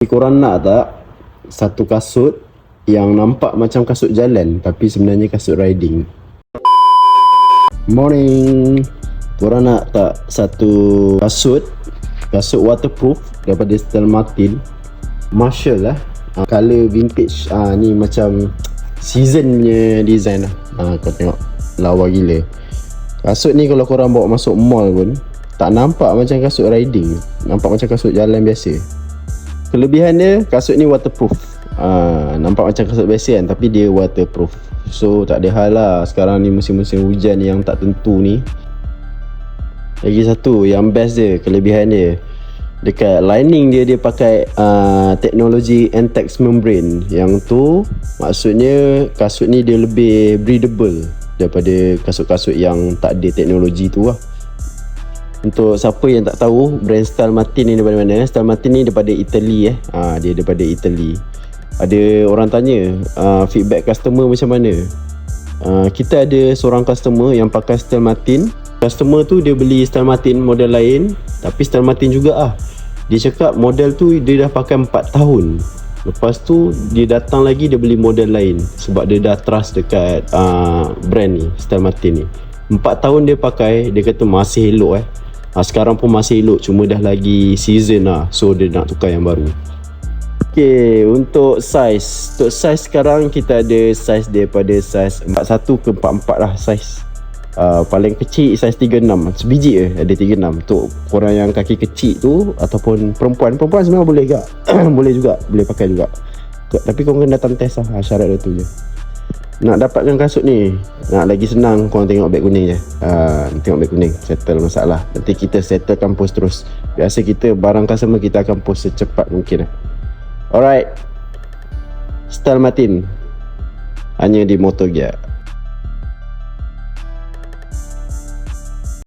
Korang nak tak satu kasut yang nampak macam kasut jalan tapi sebenarnya kasut riding? Morning. Korang nak tak satu kasut waterproof daripada Stella Martin, Marshall lah, color vintage. Ni macam season punya design lah. Kau tengok lawa gila. Kasut ni kalau korang bawa masuk mall pun tak nampak macam kasut riding, nampak macam kasut jalan biasa. Kelebihan dia, kasut ni waterproof. Nampak macam kasut biasa kan, tapi dia waterproof. So tak ada hal lah sekarang ni musim-musim hujan yang tak tentu ni. Lagi satu yang best dia, kelebihan dia, dekat lining dia pakai teknologi Entex membrane. Yang tu maksudnya kasut ni dia lebih breathable daripada kasut-kasut yang tak ada teknologi tu lah. Untuk siapa yang tak tahu, brand Stella Martin ni daripada mana? Stella Martin ni daripada Italy dia daripada Italy. Ada orang tanya feedback customer macam mana. Kita ada seorang customer yang pakai Stella Martin. Customer tu dia beli Stella Martin model lain, tapi Stella Martin juga Dia cakap model tu dia dah pakai 4 tahun. Lepas tu dia datang lagi, dia beli model lain sebab dia dah trust dekat brand ni, Stella Martin ni. 4 tahun dia pakai, dia kata masih elok sekarang pun masih elok, cuma dah lagi season so dia nak tukar yang baru. Okay, untuk saiz sekarang kita ada saiz daripada saiz 41 ke 44 lah saiz. Paling kecil saiz 36, sebiji ada 36. Untuk korang yang kaki kecil tu ataupun perempuan sebenarnya boleh juga boleh pakai juga. Tapi korang kena datang test lah, syarat dia tu je. Nak dapatkan kasut ni, nak lagi senang, korang tengok beg kuning je. Tengok beg kuning, settle masalah. Nanti kita settlekan post terus. Biasa kita barang customer kita akan post secepat mungkin. Alright, Stella Martin hanya di Moto Gear.